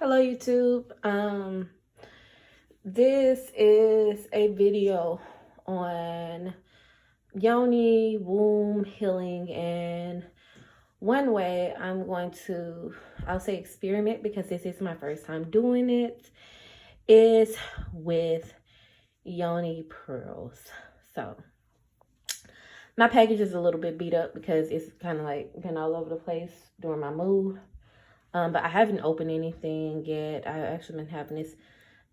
Hello YouTube. This is a video on Yoni womb healing, and one way I'm going to, I'll say experiment, because this is my first time doing it, is with Yoni Pearls. So my package is a little bit beat up because it's kind of like been all over the place during my move. But I haven't opened anything yet. I've actually been having this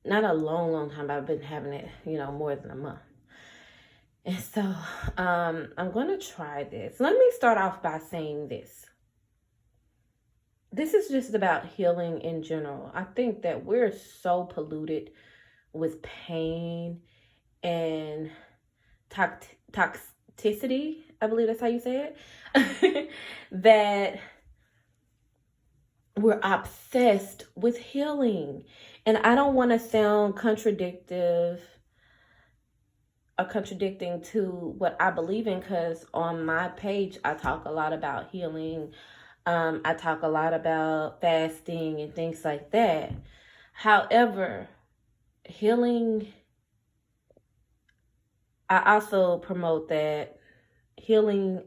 not a long time, but I've been having it, more than a month. And so I'm going to try this. Let me start off by saying this. This is just about healing in general. I think that we're so polluted with pain and toxicity, I believe that's how you say it, that we're obsessed with healing. And I don't want to sound contradicting to what I believe in, because on my page I talk a lot about healing. I talk a lot about fasting and things like that. However, healing, I also promote that healing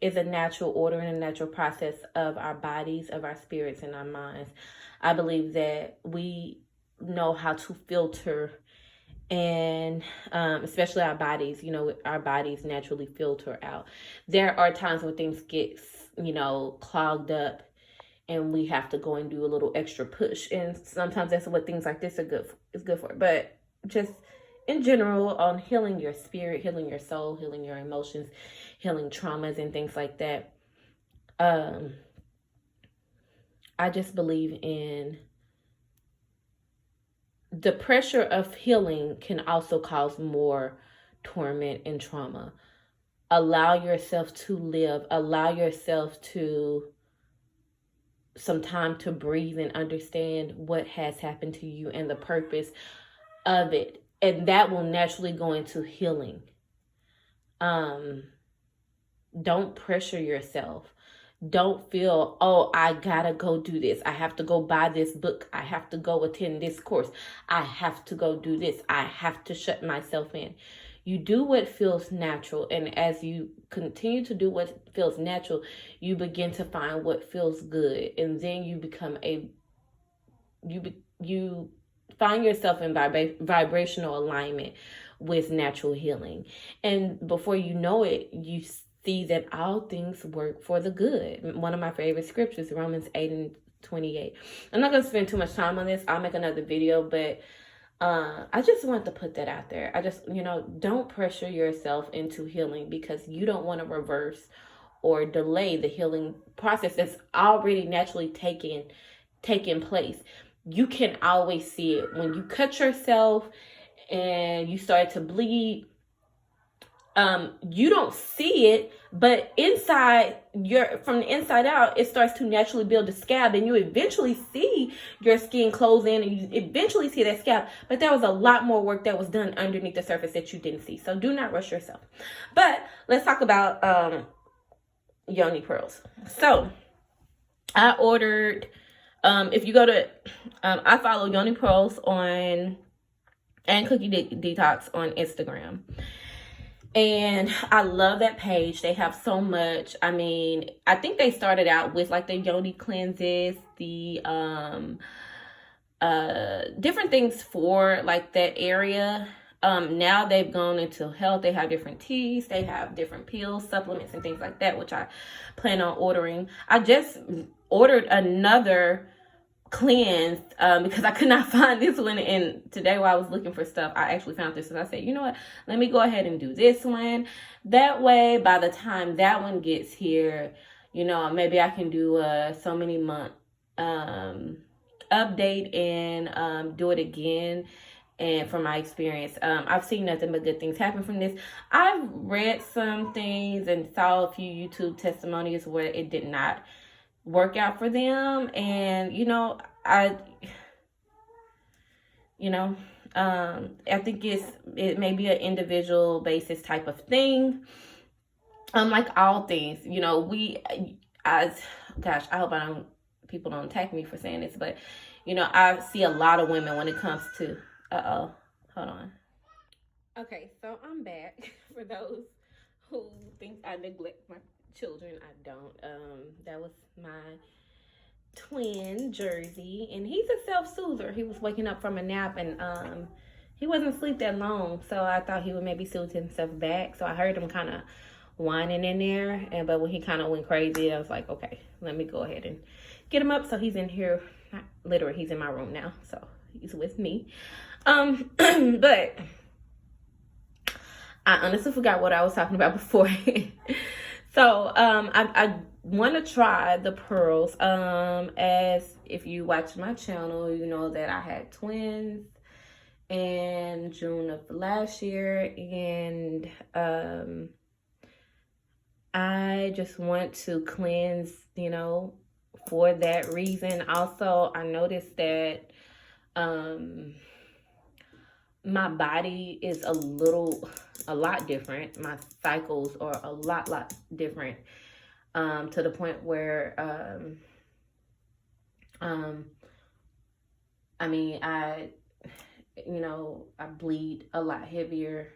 is a natural order and a natural process of our bodies, of our spirits, and our minds. I believe that we know how to filter, and especially our bodies, our bodies naturally filter out. There are times when things get, clogged up, and we have to go and do a little extra push. And sometimes that's what things like this is good for. But just in general, on healing your spirit, healing your soul, healing your emotions, healing traumas and things like that. I just believe in the pressure of healing can also cause more torment and trauma. Allow yourself to live. Allow yourself to some time to breathe and understand what has happened to you and the purpose of it. And that will naturally go into healing. Don't pressure yourself. Don't feel, oh, I gotta go do this. I have to go buy this book. I have to go attend this course. I have to go do this. I have to shut myself in. You do what feels natural. And as you continue to do what feels natural, you begin to find what feels good. And then you become you find yourself in vibrational alignment with natural healing. And before you know it, you see that all things work for the good. One of my favorite scriptures, Romans 8:28. I'm not going to spend too much time on this. I'll make another video, but I just want to put that out there. I just, don't pressure yourself into healing, because you don't want to reverse or delay the healing process that's already naturally taking place. You can always see it. When you cut yourself and you start to bleed, you don't see it, but from the inside out, it starts to naturally build a scab, and you eventually see your skin close in, and you eventually see that scab. But there was a lot more work that was done underneath the surface that you didn't see. So do not rush yourself. But let's talk about Yoni Pearls. So I ordered, if you go to, I follow Yoni Pearls and Cookie Detox on Instagram. And I love that page. They have so much. I mean, I think they started out with like the Yoni cleanses, the different things for like that area. Now they've gone into health. They have different teas, they have different pills, supplements, and things like that, which I plan on ordering. I just ordered another cleanse because I could not find this one, and today while I was looking for stuff, I actually found this, and I said, you know what, let me go ahead and do this one. That way, by the time that one gets here, maybe I can do a so many month update and do it again. And from my experience, I've seen nothing but good things happen from this. I've read some things and saw a few YouTube testimonials where it did not work out for them, and I think it may be an individual basis type of thing. Like all things, I hope I don't people don't attack me for saying this, but you know, I see a lot of women when it comes to, hold on. Okay, so I'm back. For those who think I neglect my children, I don't. That was my twin Jersey, and he's a self-soother. He was waking up from a nap, and he wasn't asleep that long, so I thought he would maybe soothe himself back. So I heard him kind of whining in there, but when he kind of went crazy, I was like, okay, let me go ahead and get him up. So he's in here, not literally, he's in my room now, so he's with me. But I honestly forgot what I was talking about before. So I want to try the pearls. As if you watch my channel, you know that I had twins in June of last year, and I just want to cleanse, you know, for that reason. Also, I noticed that my body is a lot different. My cycles are a lot different, to the point where I mean, I bleed a lot heavier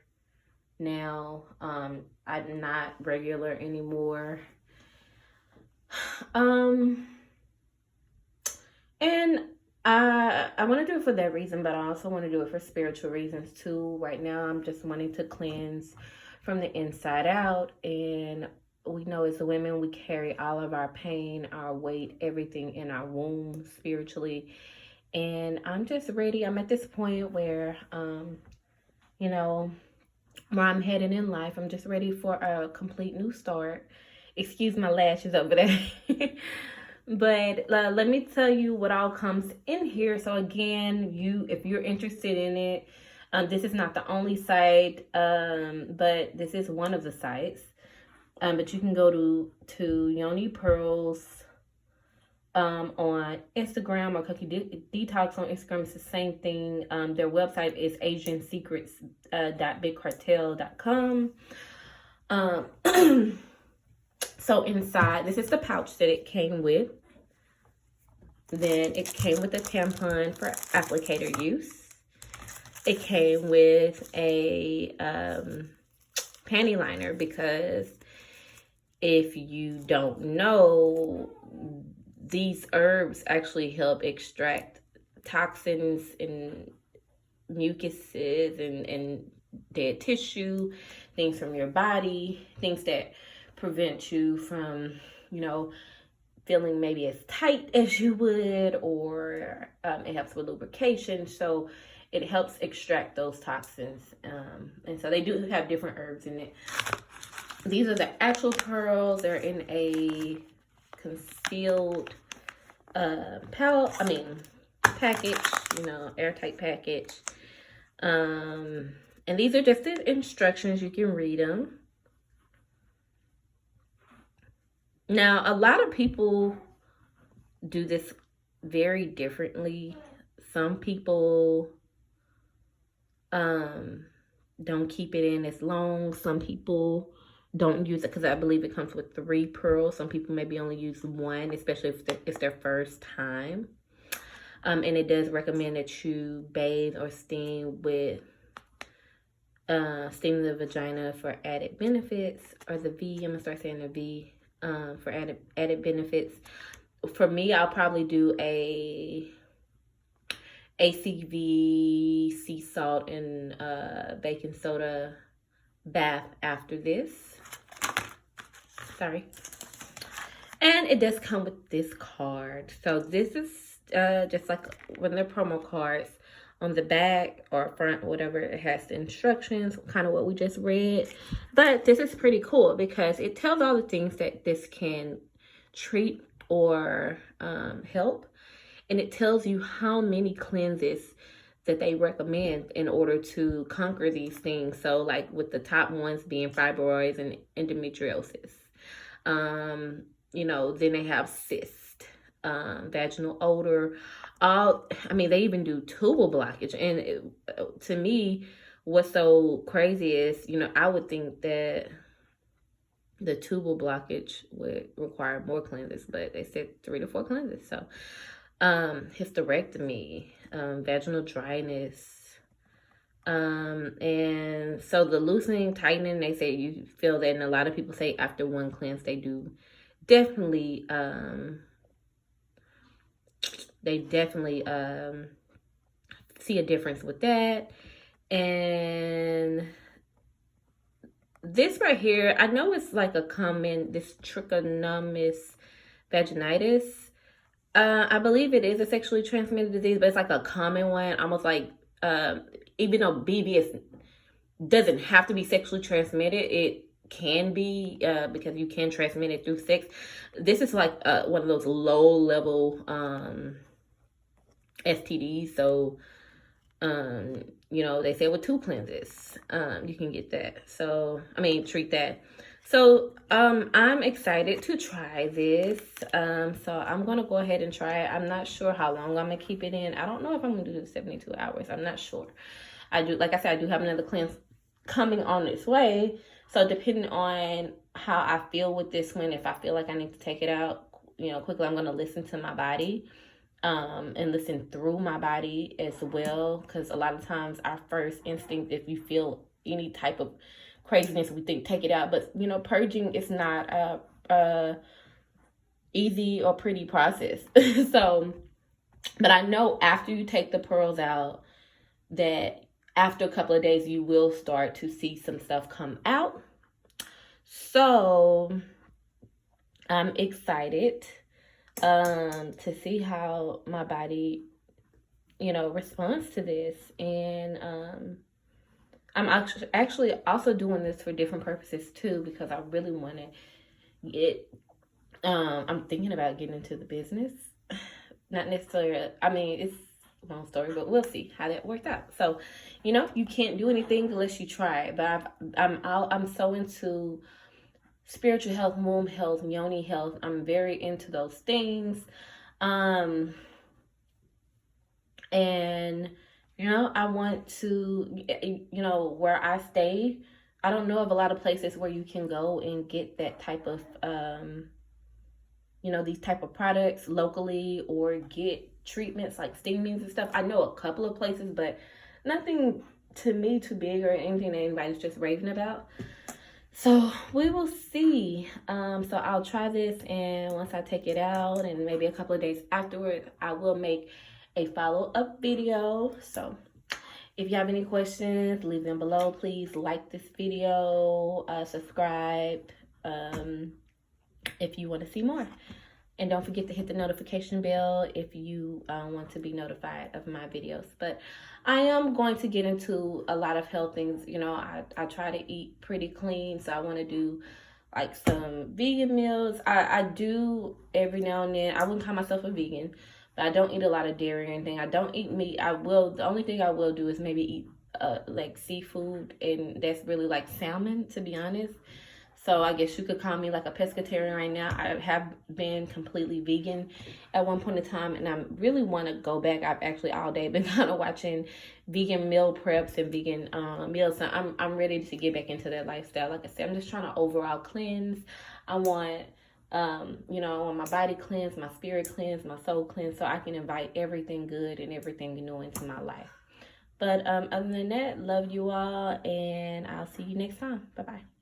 now. I'm not regular anymore. And I want to do it for that reason, but I also want to do it for spiritual reasons too. Right now, I'm just wanting to cleanse from the inside out. And we know as women, we carry all of our pain, our weight, everything in our womb spiritually. And I'm just ready. I'm at this point where, you know, where I'm headed in life. I'm just ready for a complete new start. Excuse my lashes over there. But let me tell you what all comes in here. So again, if you're interested in it, this is not the only site, but this is one of the sites. But you can go to Yoni Pearls on Instagram, or Cookie Detox on Instagram. It's the same thing. Their website is asiansecrets.bigcartel.com. So inside, this is the pouch that it came with. Then it came with a tampon for applicator use. It came with a panty liner, because if you don't know, these herbs actually help extract toxins and mucuses and dead tissue, things from your body, things that prevent you from, you know, feeling maybe as tight as you would, or it helps with lubrication. So it helps extract those toxins. And so they do have different herbs in it. These are the actual pearls. They're in a concealed package, you know, airtight package. And these are just the instructions. You can read them. Now, a lot of people do this very differently. Some people don't keep it in as long. Some people don't use it, because I believe it comes with 3 pearls. Some people maybe only use 1, especially if it's their first time. And it does recommend that you bathe or steam with steam the vagina for added benefits, or the V. I'm gonna start saying the V. For added benefits. For me, I'll probably do a ACV, sea salt, and baking soda bath after this. Sorry. And it does come with this card. So this is just like one of the promo cards. On the back or front, whatever, it has the instructions, kind of what we just read. But this is pretty cool, because it tells all the things that this can treat or help. And it tells you how many cleanses that they recommend in order to conquer these things. So like with the top ones being fibroids and endometriosis. You know, then they have cyst, vaginal odor. They even do tubal blockage. And to me, what's so crazy is, you know, I would think that The tubal blockage would require more cleanses, but they said 3 to 4 cleanses. So, hysterectomy, vaginal dryness, and so the loosening, tightening, they say you feel that, and a lot of people say after one cleanse, they do definitely, see a difference with that. And this right here, I know it's like a common, this trichomonas vaginitis. I believe it is a sexually transmitted disease, but it's like a common one, almost like, even though BVS doesn't have to be sexually transmitted, it can be, because you can transmit it through sex. This is like one of those low level STDs. So, you know, they say with 2 cleanses, you can get that. So, I mean, treat that. So, I'm excited to try this. So I'm going to go ahead and try it. I'm not sure how long I'm going to keep it in. I don't know if I'm going to do the 72 hours. I'm not sure. Like I said, I do have another cleanse coming on its way. So depending on how I feel with this one, if I feel like I need to take it out, you know, quickly, I'm going to listen to my body, and listen through my body as well. Because a lot of times our first instinct, if you feel any type of craziness, we think take it out. But, you know, purging is not a easy or pretty process. So, but I know after you take the pearls out, that after a couple of days, you will start to see some stuff come out. So I'm excited to see how my body, you know, responds to this. And I'm actually also doing this for different purposes too, because I really want to get, I'm thinking about getting into the business. Not necessarily, I mean, it's a long story, but we'll see how that works out. So, you know, you can't do anything unless you try it. But I'm so into spiritual health, womb health, yoni health. I'm very into those things. And, you know, I want to, you know, where I stay, I don't know of a lot of places where you can go and get that type of, you know, these type of products locally, or get treatments like steamings and stuff. I know a couple of places, but nothing to me too big or anything that anybody's just raving about. So we will see. So I'll try this, and once I take it out, and maybe a couple of days afterward, I will make a follow-up video. So if you have any questions, leave them below. Please like this video, subscribe, if you want to see more. And don't forget to hit the notification bell if you want to be notified of my videos. But I am going to get into a lot of health things. You know, I try to eat pretty clean. So I want to do like some vegan meals. I do every now and then. I wouldn't call myself a vegan, but I don't eat a lot of dairy or anything. I don't eat meat. The only thing I will do is maybe eat like seafood. And that's really like salmon, to be honest. So I guess you could call me like a pescatarian right now. I have been completely vegan at one point in time, and I really want to go back. I've actually all day been kind of watching vegan meal preps and vegan meals. So I'm ready to get back into that lifestyle. Like I said, I'm just trying to overall cleanse. I want, you know, I want my body cleansed, my spirit cleansed, my soul cleansed, so I can invite everything good and everything new into my life. But other than that, love you all, and I'll see you next time. Bye-bye.